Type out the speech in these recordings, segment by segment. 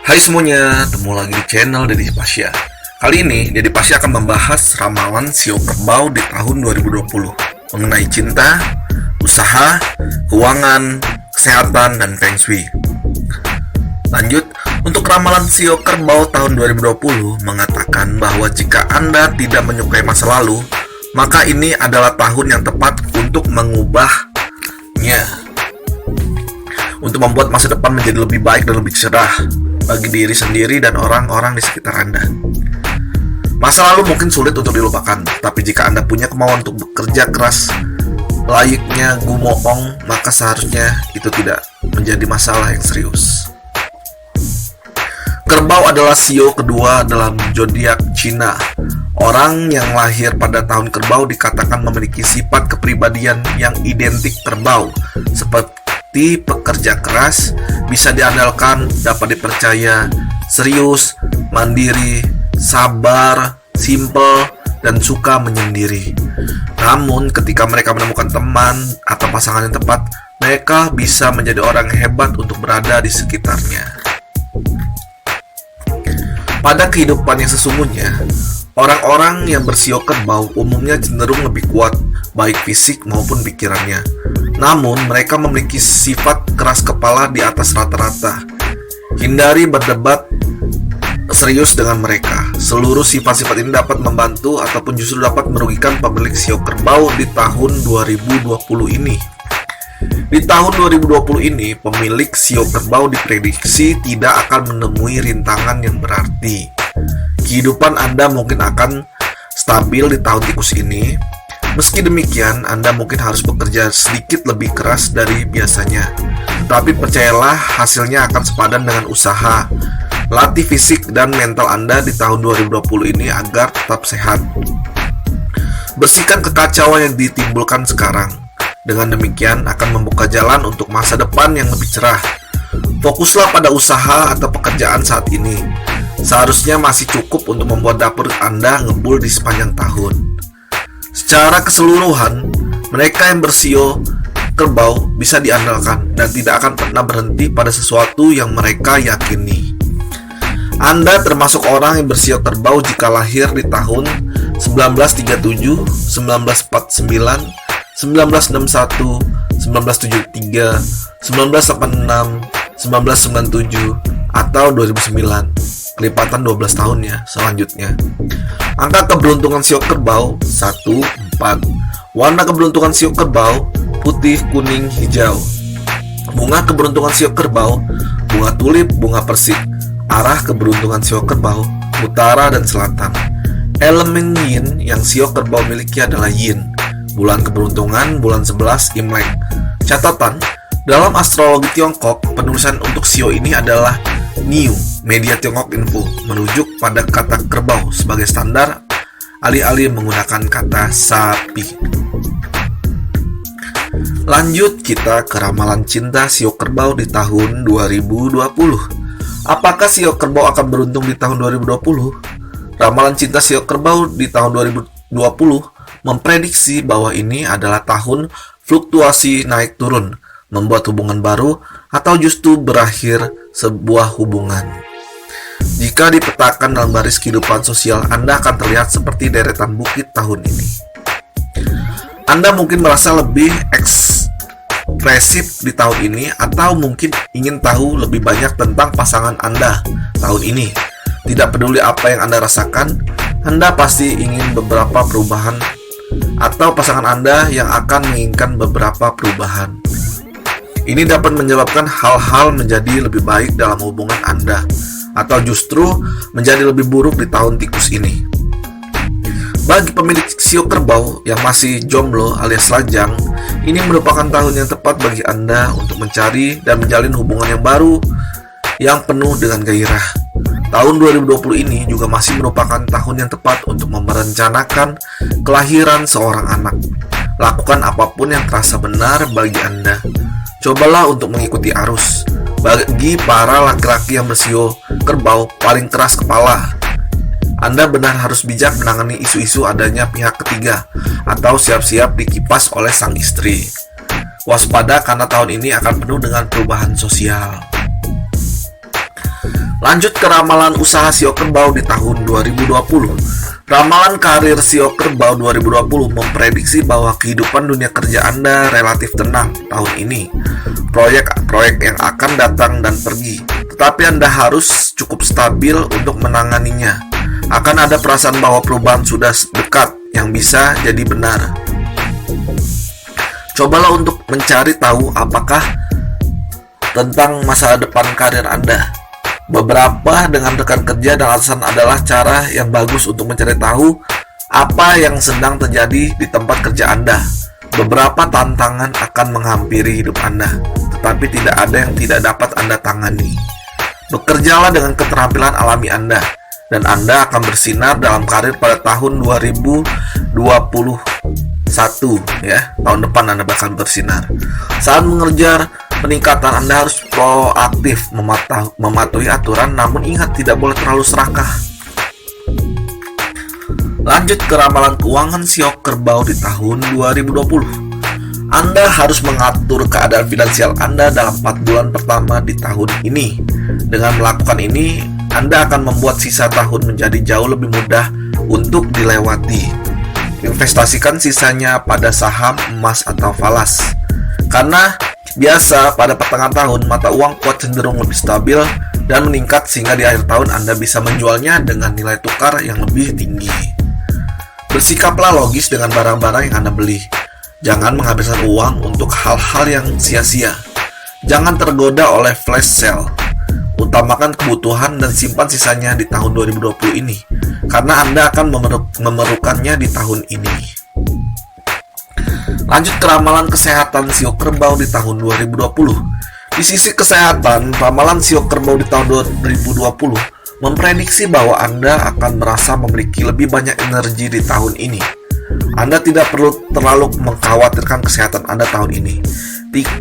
Hai semuanya, ketemu lagi di channel Deddy Pasya. Kali ini, Deddy Pasya akan membahas ramalan Sio Kerbau di tahun 2020 mengenai cinta, usaha, keuangan, kesehatan, dan Feng Shui. Lanjut, untuk ramalan Sio Kerbau tahun 2020 mengatakan bahwa jika Anda tidak menyukai masa lalu, maka ini adalah tahun yang tepat untuk mengubahnya, untuk membuat masa depan menjadi lebih baik dan lebih cerah bagi diri sendiri dan orang-orang di sekitar Anda. Masa lalu mungkin sulit untuk dilupakan, tapi jika Anda punya kemauan untuk bekerja keras layaknya Gumoong, maka seharusnya itu tidak menjadi masalah yang serius. Kerbau adalah Sio kedua dalam zodiak Cina. Orang yang lahir pada tahun Kerbau dikatakan memiliki sifat kepribadian yang identik kerbau, seperti pekerja keras, bisa diandalkan, dapat dipercaya, serius, mandiri, sabar, simple, dan suka menyendiri. Namun, ketika mereka menemukan teman atau pasangan yang tepat, mereka bisa menjadi orang yang hebat untuk berada di sekitarnya. Pada kehidupan yang sesungguhnya, orang-orang yang bersio kerbau umumnya cenderung lebih kuat, baik fisik maupun pikirannya. Namun, mereka memiliki sifat keras kepala di atas rata-rata. Hindari berdebat serius dengan mereka. Seluruh sifat-sifat ini dapat membantu ataupun justru dapat merugikan pemilik Sio Kerbau di tahun 2020 ini. Di tahun 2020 ini, pemilik Sio Kerbau diprediksi tidak akan menemui rintangan yang berarti. Kehidupan Anda mungkin akan stabil di tahun tikus ini. Meski demikian, Anda mungkin harus bekerja sedikit lebih keras dari biasanya. Tapi percayalah, hasilnya akan sepadan dengan usaha. Latih fisik dan mental Anda di tahun 2020 ini agar tetap sehat. Bersihkan kekacauan yang ditimbulkan sekarang. Dengan demikian, akan membuka jalan untuk masa depan yang lebih cerah. Fokuslah pada usaha atau pekerjaan saat ini. Seharusnya masih cukup untuk membuat dapur Anda ngebul di sepanjang tahun. Secara keseluruhan, mereka yang bersio kerbau bisa diandalkan dan tidak akan pernah berhenti pada sesuatu yang mereka yakini. Anda termasuk orang yang bersio kerbau jika lahir di tahun 1937, 1949, 1961, 1973, 1986, 1997, atau 2009. Kelipatan 12 tahunnya selanjutnya. Angka keberuntungan Sio Kerbau 1, 4. Warna keberuntungan Sio Kerbau putih, kuning, hijau. Bunga keberuntungan Sio Kerbau bunga tulip, bunga persik. Arah keberuntungan Sio Kerbau utara dan selatan. Elemen yin yang Sio Kerbau miliki adalah yin. Bulan keberuntungan bulan 11 Imlek. Catatan, dalam astrologi Tiongkok, penulisan untuk Sio ini adalah New Media Tiongkok Info, merujuk pada kata kerbau sebagai standar, alih-alih menggunakan kata sapi. Lanjut kita ke ramalan cinta Sio Kerbau di tahun 2020. Apakah Sio Kerbau akan beruntung di tahun 2020? Ramalan cinta Sio Kerbau di tahun 2020 memprediksi bahwa ini adalah tahun fluktuasi naik turun, membuat hubungan baru, atau justru berakhir sebuah hubungan. Jika dipetakan dalam baris kehidupan sosial, Anda akan terlihat seperti deretan bukit tahun ini. Anda mungkin merasa lebih ekspresif di tahun ini, atau mungkin ingin tahu lebih banyak tentang pasangan Anda tahun ini. Tidak peduli apa yang Anda rasakan, Anda pasti ingin beberapa perubahan, atau pasangan Anda yang akan menginginkan beberapa perubahan. Ini dapat menyebabkan hal-hal menjadi lebih baik dalam hubungan Anda, atau justru menjadi lebih buruk di tahun tikus ini. Bagi pemilik Sio Kerbau yang masih jomblo alias lajang, ini merupakan tahun yang tepat bagi Anda untuk mencari dan menjalin hubungan yang baru yang penuh dengan gairah. Tahun 2020 ini juga masih merupakan tahun yang tepat untuk merencanakan kelahiran seorang anak. Lakukan apapun yang terasa benar bagi Anda. Cobalah untuk mengikuti arus. Bagi para laki-laki yang bersio kerbau paling keras kepala, Anda benar harus bijak menangani isu-isu adanya pihak ketiga atau siap-siap dikipas oleh sang istri. Waspada karena tahun ini akan penuh dengan perubahan sosial. Lanjut ke ramalan usaha Sio Kerbau di tahun 2020. Ramalan karir Sio Kerbau 2020 memprediksi bahwa kehidupan dunia kerja Anda relatif tenang tahun ini. Proyek-proyek yang akan datang dan pergi, tetapi Anda harus cukup stabil untuk menanganinya. Akan ada perasaan bahwa perubahan sudah dekat yang bisa jadi benar. Cobalah untuk mencari tahu apakah tentang masa depan karir Anda. Beberapa dengan rekan kerja dan atasan adalah cara yang bagus untuk mencari tahu apa yang sedang terjadi di tempat kerja Anda. Beberapa tantangan akan menghampiri hidup Anda, tetapi tidak ada yang tidak dapat Anda tangani. Bekerjalah dengan keterampilan alami Anda, dan Anda akan bersinar dalam karir pada tahun 2021 ya. Tahun depan Anda bakal bersinar. Saat mengejar peningkatan, Anda harus proaktif mematuhi aturan, namun ingat tidak boleh terlalu serakah. Lanjut ke ramalan keuangan Sio Kerbau di tahun 2020. Anda harus mengatur keadaan finansial Anda dalam 4 bulan pertama di tahun ini. Dengan melakukan ini, Anda akan membuat sisa tahun menjadi jauh lebih mudah untuk dilewati. Investasikan sisanya pada saham, emas, atau falas. Karena biasa pada pertengahan tahun, mata uang kuat cenderung lebih stabil dan meningkat sehingga di akhir tahun Anda bisa menjualnya dengan nilai tukar yang lebih tinggi. Bersikaplah logis dengan barang-barang yang Anda beli. Jangan menghabiskan uang untuk hal-hal yang sia-sia. Jangan tergoda oleh flash sale. Utamakan kebutuhan dan simpan sisanya di tahun 2020 ini, karena Anda akan memerlukannya di tahun ini. Lanjut ke ramalan kesehatan Sio Kerbau di tahun 2020. Di sisi kesehatan, ramalan Sio Kerbau di tahun 2020 memprediksi bahwa Anda akan merasa memiliki lebih banyak energi di tahun ini. Anda tidak perlu terlalu mengkhawatirkan kesehatan Anda tahun ini.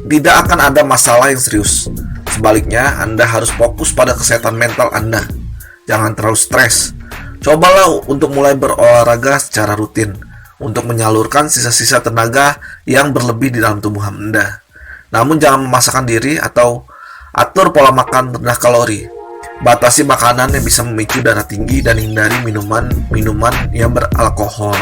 Tidak akan ada masalah yang serius. Sebaliknya, Anda harus fokus pada kesehatan mental Anda. Jangan terlalu stres. Cobalah untuk mulai berolahraga secara rutin untuk menyalurkan sisa-sisa tenaga yang berlebih di dalam tubuh Anda. Namun jangan memaksakan diri atau atur pola makan rendah kalori. Batasi makanan yang bisa memicu darah tinggi dan hindari minuman yang beralkohol.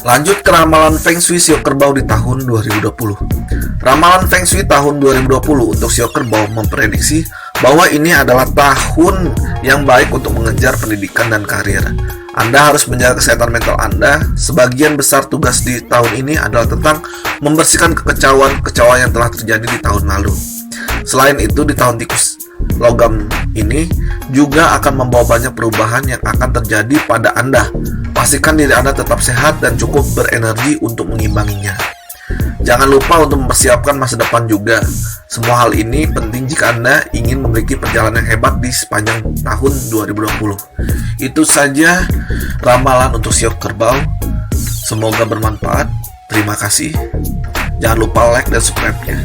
Lanjut ke ramalan Feng Shui Sio Kerbau di tahun 2020. Ramalan Feng Shui tahun 2020 untuk Sio Kerbau memprediksi bahwa ini adalah tahun yang baik untuk mengejar pendidikan dan karir. Anda harus menjaga kesehatan mental Anda. Sebagian besar tugas di tahun ini adalah tentang membersihkan kekecauan yang telah terjadi di tahun lalu. Selain itu, di tahun tikus logam ini juga akan membawa banyak perubahan yang akan terjadi pada Anda. Pastikan diri Anda tetap sehat dan cukup berenergi untuk mengimbanginya. Jangan lupa untuk mempersiapkan masa depan juga. Semua hal ini penting jika Anda ingin memiliki perjalanan yang hebat di sepanjang tahun 2020. Itu saja ramalan untuk Sio Kerbau. Semoga bermanfaat. Terima kasih. Jangan lupa like dan subscribe-nya.